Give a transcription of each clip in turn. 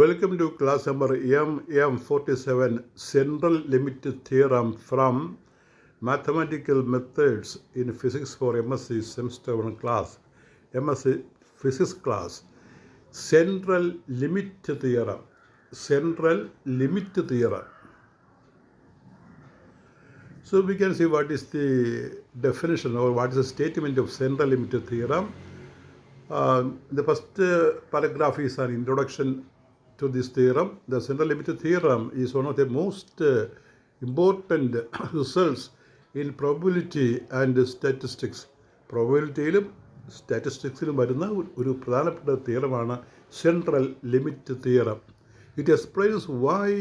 Welcome to class number MM47 Central Limit Theorem from Mathematical Methods in Physics for MSc Semester 1 class. MSc Physics class. Central Limit Theorem. Central Limit Theorem. So we can see what is the definition or what is the statement of central limit theorem. The first paragraph is an introduction to this theorem. The central limit theorem is one of the most important results in probability and statistics. പ്രോബബിലിറ്റിയിലും സ്റ്റാറ്റിസ്റ്റിക്സിലും വരുന്ന ഒരു പ്രധാനപ്പെട്ട തിയറമാണ് central limit theorem. It explains why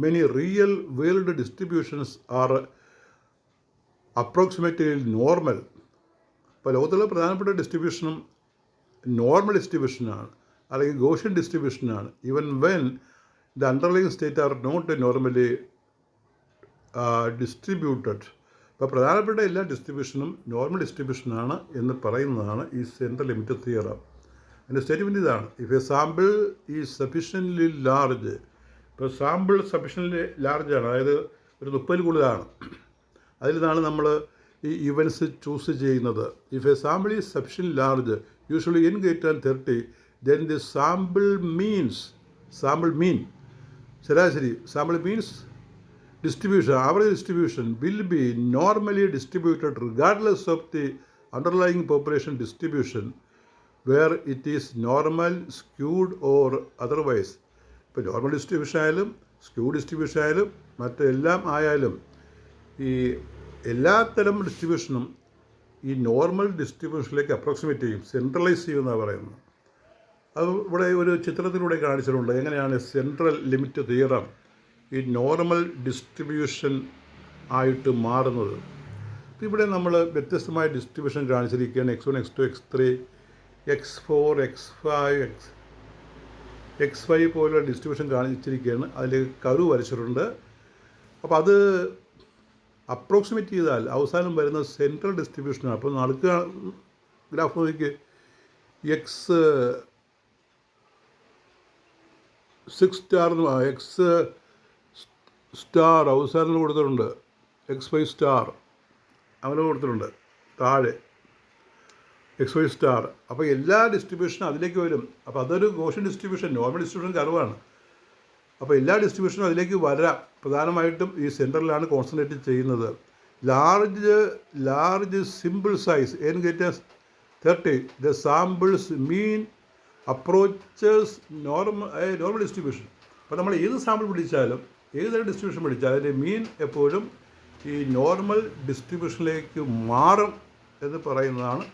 many real world distributions are approximately normal. ഇപ്പോൾ ലോകത്തിലെ പ്രധാനപ്പെട്ട ഡിസ്ട്രിബ്യൂഷനും normal ഡിസ്ട്രിബ്യൂഷനാണ് അല്ലെങ്കിൽ Gaussian ഡിസ്ട്രിബ്യൂഷനാണ്. Even when the underlying state are not normally distributed. അപ്പോൾ പ്രധാനപ്പെട്ട എല്ലാ ഡിസ്ട്രിബ്യൂഷനും നോർമൽ ഡിസ്ട്രിബ്യൂഷനാണ് എന്ന് പറയുന്നതാണ് ഈ സെൻട്രൽ ലിമിറ്റ് തിയറം. അതിൻ്റെ സ്റ്റേറ്റ്മെൻറ്റ് ഇതാണ്: if a sample is sufficiently large. ഇപ്പോൾ സാമ്പിൾ സഫീഷ്യൻ്റ്ലി ലാർജാണ്, അതായത് ഒരു 30 കൂടുതലാണ്. അതിൽ നിന്നാണ് നമ്മൾ ഈ ഇവൻസ് ചൂസ് ചെയ്യുന്നത്. If a sample is sufficient large, usually n greater than 30, then the sample mean ശരാശരി sample means distribution, average distribution will be normally distributed regardless of the underlying population distribution, where it is normal, skewed or otherwise. ഇപ്പോൾ normal distribution ആയാലും skew distribution ആയാലും മറ്റെല്ലാം ആയാലും ഈ എല്ലാത്തരം ഡിസ്ട്രിബ്യൂഷനും ഈ normal ഡിസ്ട്രിബ്യൂഷനിലേക്ക് approximate ചെയ്യും, സെൻട്രലൈസ് ചെയ്യുമെന്നാണ് പറയുന്നത്. അത് ഇവിടെ ഒരു ചിത്രത്തിലൂടെ കാണിച്ചിട്ടുണ്ട് എങ്ങനെയാണ് സെൻട്രൽ ലിമിറ്റ് തിയറം ഈ നോർമൽ ഡിസ്ട്രിബ്യൂഷൻ ആയിട്ട് മാറുന്നത്. ഇവിടെ നമ്മൾ വ്യത്യസ്തമായ distribution കാണിച്ചിരിക്കുകയാണ്. x1, x2, x3, x4, x5, x5 പോലുള്ള ഡിസ്ട്രിബ്യൂഷൻ കാണിച്ചിരിക്കുകയാണ്. അതിൽ കർവ് വരച്ചിട്ടുണ്ട്. അപ്പോൾ അത് അപ്രോക്സിമേറ്റ് ചെയ്താൽ അവസാനം വരുന്ന സെൻട്രൽ ഡിസ്ട്രിബ്യൂഷനാണ്. അപ്പോൾ നടുക്ക് ഗ്രാഫ് നോക്കി, എക്സ് 6 എക്സ് സ്റ്റാർ അവസാനം കൊടുത്തിട്ടുണ്ട്, x5 സ്റ്റാർ അങ്ങനെ കൊടുത്തിട്ടുണ്ട് താഴെ x5 സ്റ്റാർ. അപ്പോൾ എല്ലാ ഡിസ്ട്രിബ്യൂഷനും അതിലേക്ക് വരും. അപ്പോൾ അതൊരു ഗോഷ്യൻ ഡിസ്ട്രിബ്യൂഷൻ, നോർമൽ ഡിസ്ട്രിബ്യൂഷൻ കർവാണ്. അപ്പോൾ എല്ലാ ഡിസ്ട്രിബ്യൂഷനും അതിലേക്ക് വരാം. പ്രധാനമായിട്ടും ഈ സെൻട്രലിലാണ് കോൺസെൻട്രേറ്റ് ചെയ്യുന്നത്. Large simple size n greater than 30, the samples mean approaches normal distribution. അപ്പോൾ നമ്മൾ ഏത് സാമ്പിൾ പിടിച്ചാലും ഏതൊരു ഡിസ്ട്രിബ്യൂഷൻ പിടിച്ചാലും അതിൻ്റെ മീൻ എപ്പോഴും ഈ നോർമൽ ഡിസ്ട്രിബ്യൂഷനിലേക്ക് മാറും എന്ന് പറയുന്നതാണ്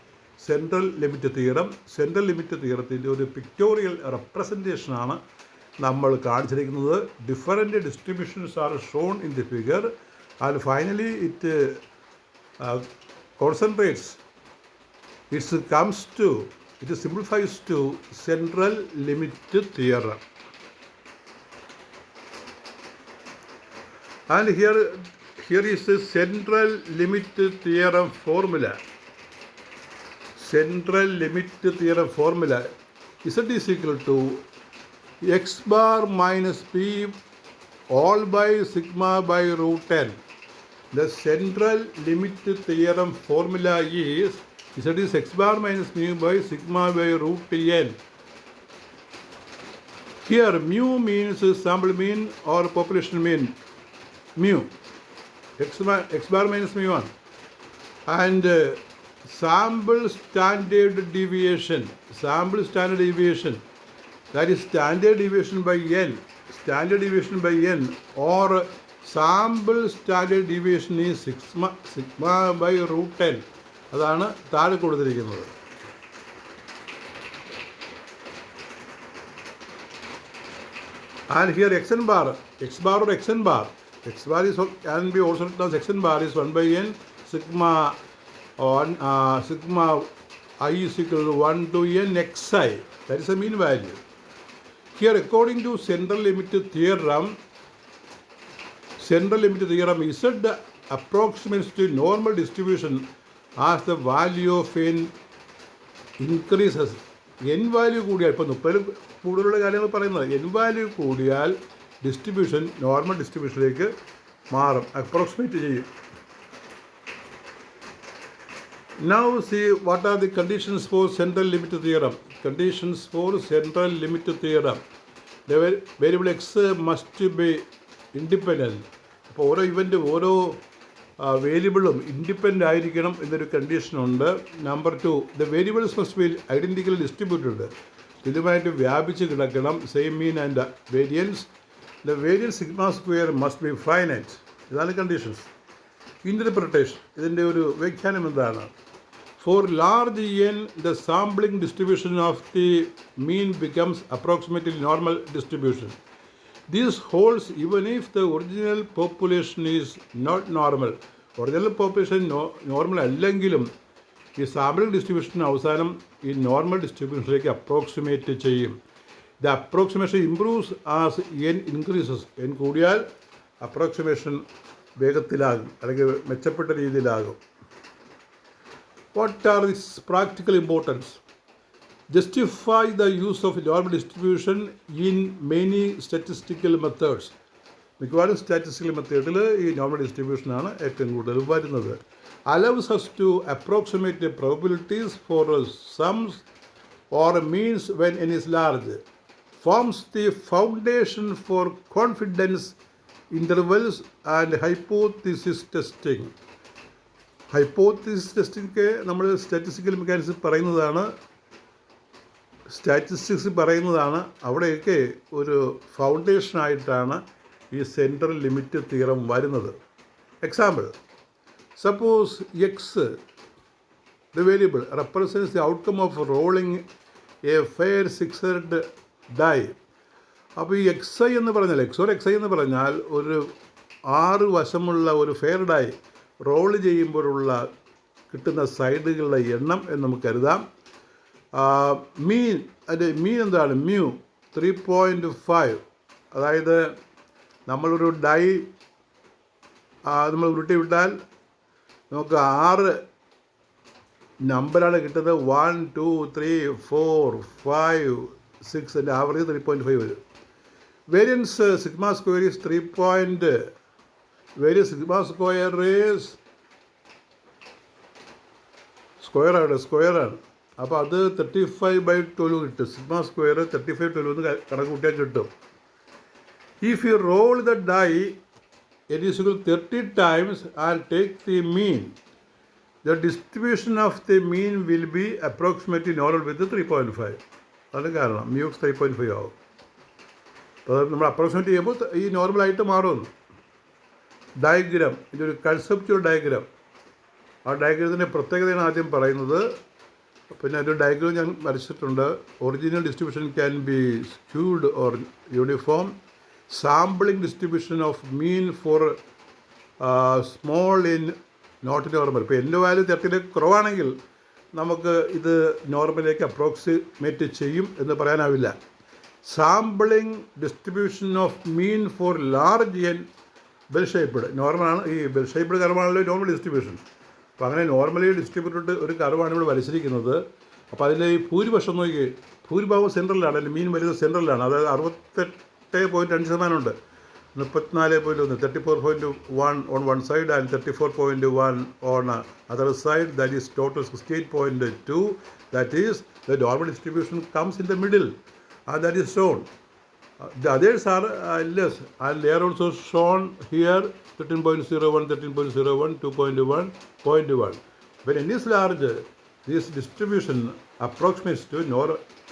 central limit theorem. Central limit തിയറത്തിൻ്റെ ഒരു പിക്ടോറിയൽ റെപ്രസെൻറ്റേഷനാണ് നമ്മൾ കാണിച്ചിരിക്കുന്നത്. Different distributions are shown in the figure and finally it concentrates, it simplifies to central limit theorem. And here is the central limit theorem formula. Central limit theorem formula: Z is equal to x bar minus p all by sigma by root n. The central limit theorem formula is Z is x bar minus mu by sigma by root n. Here mu means sample mean or population mean, mu, x bar minus mu 1, and sample standard deviation, that is standard deviation by n, or sample standard deviation is sigma by root n. അതാണ് താഴെ കൊടുത്തിരിക്കുന്നത്. And here x bar or xn bar is can be also written as xn bar is 1 by n sigma I is equal to 1 to n xi. That is the mean value. Here according to central limit theorem, Z approximates to normal distribution as the value of n increases. N value കൂടിയാൽ, ഇപ്പോൾ 30 കൂടുതലുള്ള കാര്യങ്ങൾ പറയുന്നത്, N value കൂടിയാൽ distribution normal ഡിസ്ട്രിബ്യൂഷനിലേക്ക് മാറും, approximate ചെയ്യും. Now see what are the conditions for central limit theorem. Conditions for central limit theorem. The variable x must be independent. അപ്പോൾ ഓരോ ഇവൻ്റ് ഓരോ വേരിയബിളും ഇൻഡിപെൻഡൻ്റ് ആയിരിക്കണം എന്നൊരു കണ്ടീഷനുണ്ട്. Number 2, the variables must be identically distributed. ഇതുമായിട്ട് വ്യാപിച്ച് കിടക്കണം. Same mean and variance. The variance sigma square must be finite. ഇതാണ് കണ്ടീഷൻസ്. ഇൻ്റർപ്രിട്ടേഷൻ, ഇതിൻ്റെ ഒരു വ്യാഖ്യാനം എന്താണ്? For large n, the sampling distribution of the mean becomes approximately normal distribution. This holds even if the original population is not normal. Original population normal അല്ലെങ്കിലും ഈ sampling distribution അവസാനം ഈ normal ഡിസ്ട്രിബ്യൂഷനിലേക്ക് approximate ചെയ്യും. The approximation improves as an increases. N കൂടിയാൽ approximation വേഗത്തിലാകും അല്ലെങ്കിൽ മെച്ചപ്പെട്ട രീതിയിലാകും. What are its practical importance? Justify the use of normal distribution in many statistical methods. മിക്കവാറും statistical മെത്തേഡിൽ ഈ നോർമൽ ഡിസ്ട്രിബ്യൂഷനാണ് ഏറ്റവും കൂടുതൽ വരുന്നത്. Allows us to approximate the probabilities for sums or means when n is large. Forms the foundation for confidence intervals and hypothesis testing. Hypothesis testing നമ്മൾ statistical mechanics പറയുന്നതാണ്. അവിടെയൊക്കെ ഒരു ഫൗണ്ടേഷനായിട്ടാണ് ഈ സെൻട്രൽ ലിമിറ്റ് തിയറം വരുന്നത്. Example, suppose X the variable represents the outcome of rolling a fair sixed die. അപ്പോൾ ഈ X I എന്ന് പറഞ്ഞാൽ ഒരു 6 വശമുള്ള ഒരു ഫെയർ ഡൈ റോള് ചെയ്യുമ്പോഴുള്ള കിട്ടുന്ന സൈഡുകളുടെ എണ്ണം എന്ന് നമുക്ക് കരുതാം. അതിൻ്റെ മീൻ എന്താണ്? മ്യൂ 3.5. അതായത് നമ്മളൊരു ഡൈ നമ്മൾ ഉരുട്ടി വിട്ടാൽ നമുക്ക് 6 നമ്പറാണ് കിട്ടുന്നത്. 1, 2, 3, 4, 5, 6. അതിൻ്റെ ആവറേജ് 3.5 വരും. Variance sigma square is 3. Various sigma square is സ്ക്വയറാണ്. അപ്പോൾ അത് 35/12 കിട്ടും. സിഗ്മ സ്ക്വയർ 35/12 എന്ന് കണക്ക് കൂട്ടിയാൽ കിട്ടും. If you roll the die it is equal 30 times and take the mean, the distribution of the mean will be approximately normal with 3.5. അതാണ് കാരണം മ്യൂക്സ് 3.5 ആവും. അപ്പോൾ നമ്മൾ അപ്രോക്സിമേറ്റ് ചെയ്യുമ്പോൾ ഈ നോർമലായിട്ട് മാറുമെന്ന്. ഡയഗ്രാം, ഇതൊരു കൺസെപ്ച്വൽ ഡയഗ്രാം. ആ ഡയഗ്രത്തിൻ്റെ പ്രത്യേകതയാണ് ആദ്യം പറയുന്നത്. പിന്നെ ഒരു ഡയഗ്രാം ഞാൻ വരച്ചിട്ടുണ്ട്. Original distribution can be skewed or uniform. Sampling distribution of mean for small n not normal. ഇപ്പോൾ എൻ്റെ വാല്യൂ 30 കുറവാണെങ്കിൽ നമുക്ക് ഇത് നോർമലിലേക്ക് അപ്രോക്സിമേറ്റ് ചെയ്യും എന്ന് പറയാനാവില്ല. Sampling distribution of mean for large N bell shaped. നോർമലാണ് ഈ ബെൽ ഷേപ്പ്ഡ് കർവാണല്ലോ നോർമൽ ഡിസ്ട്രിബ്യൂഷൻ. അപ്പോൾ അങ്ങനെ നോർമലി ഡിസ്ട്രിബ്യൂട്ടഡ് ഒരു കർവാണ് ഇവിടെ വരച്ചിരിക്കുന്നത്. അപ്പോൾ അതിൽ ഈ ഭൂരിപക്ഷം നോക്കി, ഭൂരിഭാഗം സെൻട്രലാണ്, അല്ലെങ്കിൽ മീൻ വരുന്നത് സെൻട്രലാണ്. അതായത് 68.2% ഉണ്ട്. 34.1, 34.1 on one side and 34.1 on other side. That is total 68.2. That is the normal distribution comes in the middle, and that is shown. The others are less, and they are also shown here 13.01, 13.01, 2.1, 0.1. When n is large, this distribution approximates to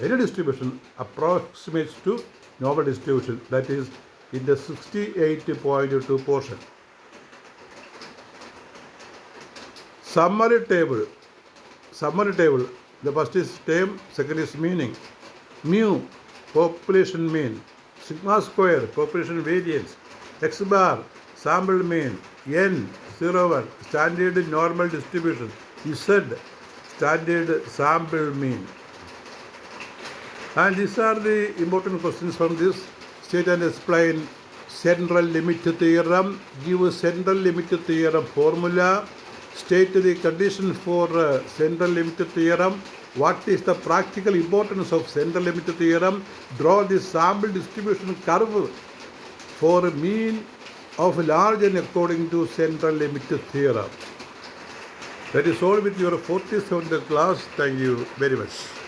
any distribution approximates to normal distribution, that is in the 68.2 portion. Summary table. The first is term, second is meaning. Mu, population mean. Sigma square, population variance. X bar, sample mean. N, 0, 1, standard normal distribution. Z, standard sample mean. And these are the important questions from this. State and explain central limit theorem. Give a central limit theorem formula. State the condition for central limit theorem. What is the practical importance of central limit theorem? Draw the sample distribution curve for a mean of large n according to central limit theorem. That is all with your 47th class. Thank you very much.